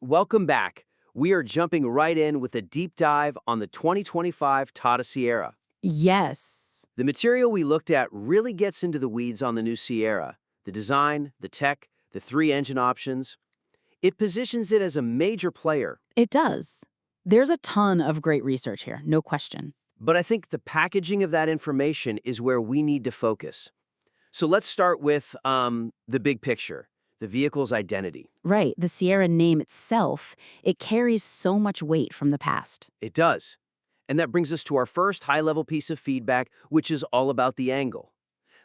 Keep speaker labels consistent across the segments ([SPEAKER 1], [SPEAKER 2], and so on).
[SPEAKER 1] Welcome back. We are jumping right in with a deep dive on the 2025 Tata Sierra.
[SPEAKER 2] Yes.
[SPEAKER 1] The material we looked at really gets into the weeds on the new Sierra. The design, the tech, the three engine options. It positions it as a major player.
[SPEAKER 2] It does. There's a ton of great research here, no question.
[SPEAKER 1] But I think the packaging of that information is where we need to focus. So let's start with the big picture, the vehicle's identity.
[SPEAKER 2] Right, the Sierra name itself, it carries so much weight from the past.
[SPEAKER 1] It does. And that brings us to our first high-level piece of feedback, which is all about the angle.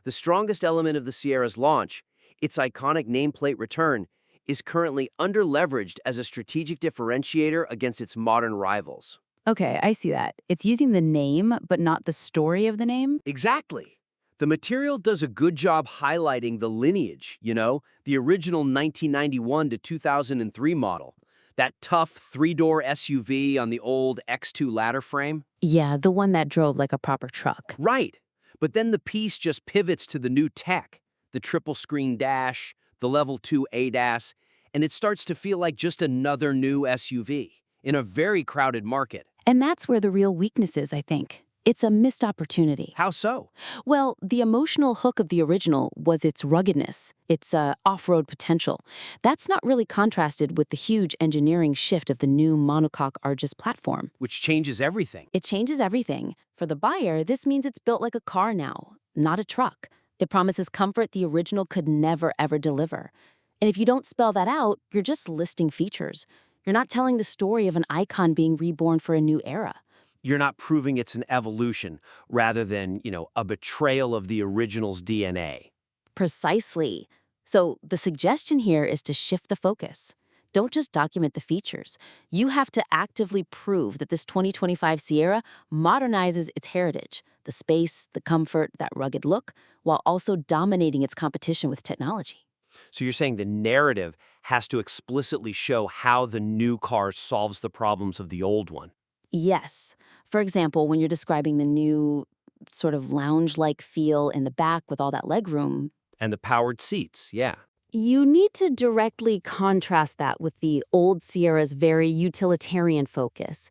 [SPEAKER 1] The strongest element of the Sierra's launch, its iconic nameplate return, is currently under-leveraged as a strategic differentiator against its modern rivals.
[SPEAKER 2] Okay, I see that. It's using the name, but not the story of the name?
[SPEAKER 1] Exactly. The material does a good job highlighting the lineage, the original 1991 to 2003 model. That tough three-door SUV on the old X2 ladder frame.
[SPEAKER 2] Yeah, the one that drove like a proper truck.
[SPEAKER 1] Right. But then the piece just pivots to the new tech, the triple-screen dash, the Level 2 ADAS, and it starts to feel like just another new SUV in a very crowded market.
[SPEAKER 2] And that's where the real weakness is, I think. It's a missed opportunity.
[SPEAKER 1] How so?
[SPEAKER 2] Well, the emotional hook of the original was its ruggedness, its off-road potential. That's not really contrasted with the huge engineering shift of the new monocoque Argus platform.
[SPEAKER 1] Which changes everything.
[SPEAKER 2] It changes everything. For the buyer, this means it's built like a car now, not a truck. It promises comfort the original could never, ever deliver. And if you don't spell that out, you're just listing features. You're not telling the story of an icon being reborn for a new era.
[SPEAKER 1] You're not proving it's an evolution rather than, a betrayal of the original's DNA.
[SPEAKER 2] Precisely. So the suggestion here is to shift the focus. Don't just document the features. You have to actively prove that this 2025 Sierra modernizes its heritage, the space, the comfort, that rugged look, while also dominating its competition with technology.
[SPEAKER 1] So you're saying the narrative has to explicitly show how the new car solves the problems of the old one.
[SPEAKER 2] Yes. For example, when you're describing the new sort of lounge-like feel in the back with all that legroom.
[SPEAKER 1] And the powered seats, yeah.
[SPEAKER 2] You need to directly contrast that with the old Sierra's very utilitarian focus.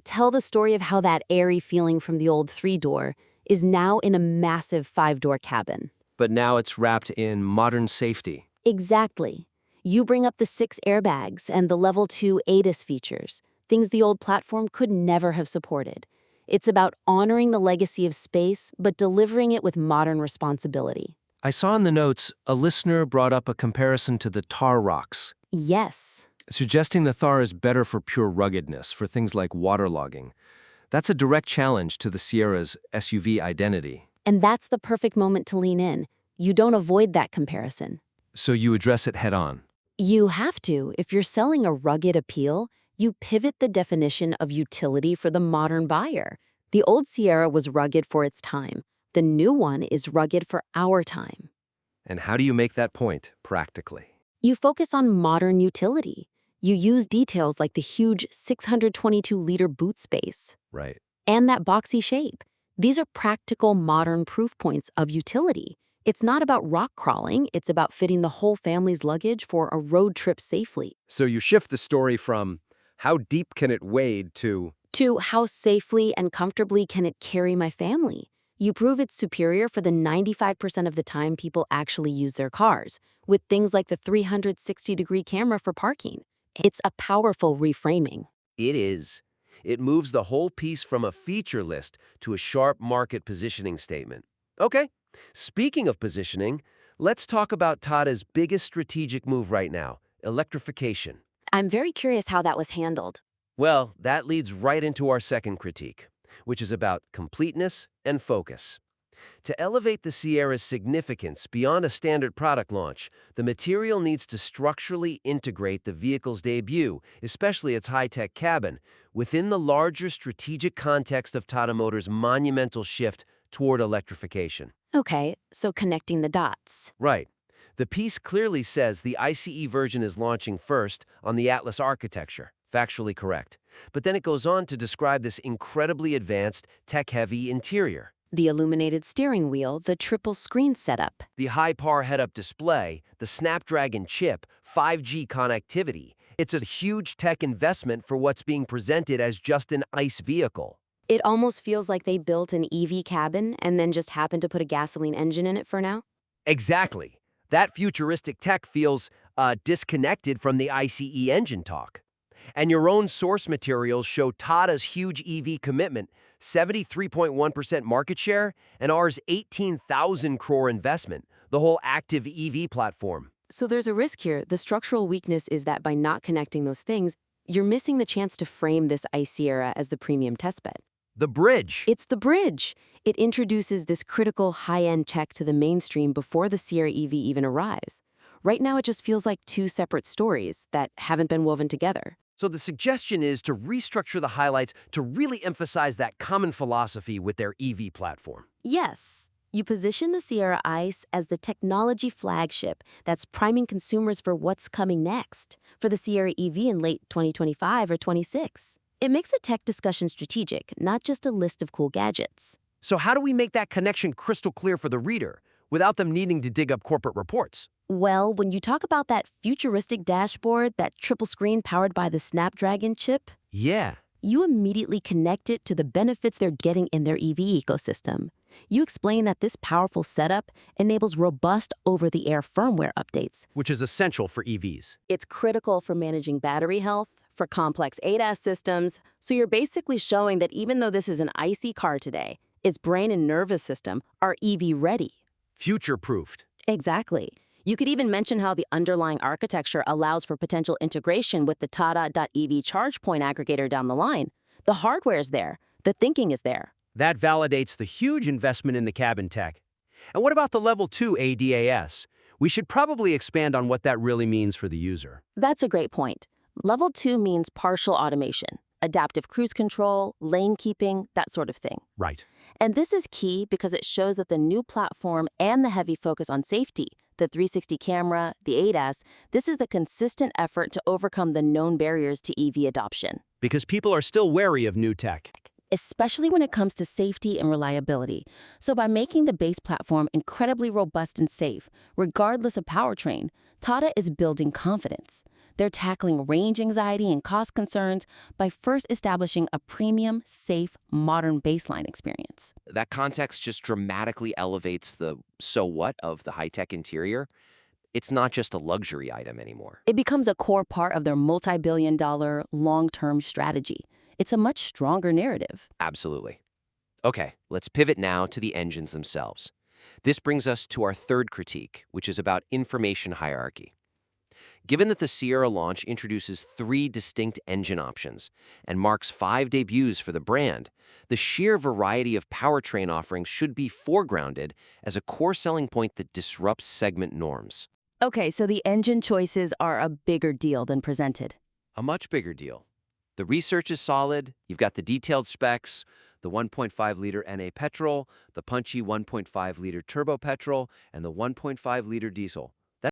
[SPEAKER 2] Tell the story of how that airy feeling from the old three-door is now in a massive five-door cabin.
[SPEAKER 1] But now it's wrapped in modern safety.
[SPEAKER 2] Exactly. You bring up the 6 airbags and the Level 2 ADAS features, things the old platform could never have supported. It's about honoring the legacy of space, but delivering it with modern responsibility.
[SPEAKER 1] I saw in the notes a listener brought up a comparison to the Tar Rocks,
[SPEAKER 2] Yes.
[SPEAKER 1] suggesting the Thar is better for pure ruggedness, for things like waterlogging. That's a direct challenge to the Sierra's SUV identity.
[SPEAKER 2] And that's the perfect moment to lean in. You don't avoid that comparison.
[SPEAKER 1] So you address it head-on.
[SPEAKER 2] You have to. If you're selling a rugged appeal, you pivot the definition of utility for the modern buyer. The old Sierra was rugged for its time. The new one is rugged for our time.
[SPEAKER 1] And how do you make that point, practically?
[SPEAKER 2] You focus on modern utility. You use details like the huge 622-liter boot space.
[SPEAKER 1] Right.
[SPEAKER 2] And that boxy shape. These are practical modern proof points of utility. It's not about rock crawling, it's about fitting the whole family's luggage for a road trip safely.
[SPEAKER 1] So you shift the story from how deep can it wade to
[SPEAKER 2] How safely and comfortably can it carry my family? You prove it's superior for the 95% of the time people actually use their cars, with things like the 360-degree camera for parking. It's a powerful reframing.
[SPEAKER 1] It is. It moves the whole piece from a feature list to a sharp market positioning statement. Okay, speaking of positioning, let's talk about Tata's biggest strategic move right now, electrification.
[SPEAKER 2] I'm very curious how that was handled.
[SPEAKER 1] Well, that leads right into our second critique, which is about completeness and focus. To elevate the Sierra's significance beyond a standard product launch, the material needs to structurally integrate the vehicle's debut, especially its high-tech cabin, within the larger strategic context of Tata Motors' monumental shift toward electrification.
[SPEAKER 2] Okay, so connecting the dots.
[SPEAKER 1] Right. The piece clearly says the ICE version is launching first on the Atlas architecture. Factually correct. But then it goes on to describe this incredibly advanced, tech-heavy interior.
[SPEAKER 2] The illuminated steering wheel, the triple screen setup.
[SPEAKER 1] The high-par head-up display, the Snapdragon chip, 5G connectivity. It's a huge tech investment for what's being presented as just an ICE vehicle.
[SPEAKER 2] It almost feels like they built an EV cabin and then just happened to put a gasoline engine in it for now.
[SPEAKER 1] Exactly. That futuristic tech feels disconnected from the ICE engine talk. And your own source materials show Tata's huge EV commitment, 73.1% market share, and ours 18,000 crore investment, the whole active EV platform.
[SPEAKER 2] So there's a risk here. The structural weakness is that by not connecting those things, you're missing the chance to frame this Tata Sierra as the premium testbed.
[SPEAKER 1] The bridge.
[SPEAKER 2] It's the bridge. It introduces this critical high-end tech to the mainstream before the Sierra EV even arrives. Right now, it just feels like two separate stories that haven't been woven together.
[SPEAKER 1] So the suggestion is to restructure the highlights to really emphasize that common philosophy with their EV platform.
[SPEAKER 2] Yes, you position the Sierra ICE as the technology flagship that's priming consumers for what's coming next, for the Sierra EV in late 2025 or 26. It makes the tech discussion strategic, not just a list of cool gadgets.
[SPEAKER 1] So how do we make that connection crystal clear for the reader, without them needing to dig up corporate reports?
[SPEAKER 2] Well, when you talk about that futuristic dashboard, that triple screen powered by the Snapdragon chip,
[SPEAKER 1] Yeah.
[SPEAKER 2] you immediately connect it to the benefits they're getting in their EV ecosystem. You explain that this powerful setup enables robust over-the-air firmware updates.
[SPEAKER 1] Which is essential for EVs.
[SPEAKER 2] It's critical for managing battery health, for complex ADAS systems, so you're basically showing that even though this is an icy car today, its brain and nervous system are EV-ready.
[SPEAKER 1] Future-proofed.
[SPEAKER 2] Exactly. You could even mention how the underlying architecture allows for potential integration with the Tata.EV charge point aggregator down the line. The hardware is there. The thinking is there.
[SPEAKER 1] That validates the huge investment in the cabin tech. And what about the Level 2 ADAS? We should probably expand on what that really means for the user.
[SPEAKER 2] That's a great point. Level 2 means partial automation, adaptive cruise control, lane keeping, that sort of thing.
[SPEAKER 1] Right.
[SPEAKER 2] And this is key because it shows that the new platform and the heavy focus on safety, the 360 camera, the ADAS, this is the consistent effort to overcome the known barriers to EV adoption.
[SPEAKER 1] Because people are still wary of new tech.
[SPEAKER 2] Especially when it comes to safety and reliability. So by making the base platform incredibly robust and safe, regardless of powertrain, Tata is building confidence. They're tackling range anxiety and cost concerns by first establishing a premium, safe, modern baseline experience.
[SPEAKER 3] That context just dramatically elevates the so what of the high-tech interior. It's not just a luxury item anymore.
[SPEAKER 2] It becomes a core part of their multi-billion-dollar long-term strategy. It's a much stronger narrative.
[SPEAKER 3] Absolutely. Okay, let's pivot now to the engines themselves. This brings us to our third critique, which is about information hierarchy. Given that the Sierra launch introduces 3 distinct engine options and marks 5 debuts for the brand, the sheer variety of powertrain offerings should be foregrounded as a core selling point that disrupts segment norms.
[SPEAKER 2] Okay, so the engine choices are a bigger deal than presented.
[SPEAKER 3] A much bigger deal. The research is solid, you've got the detailed specs, the 1.5-liter NA petrol, the punchy 1.5-liter turbo petrol, and the 1.5-liter diesel.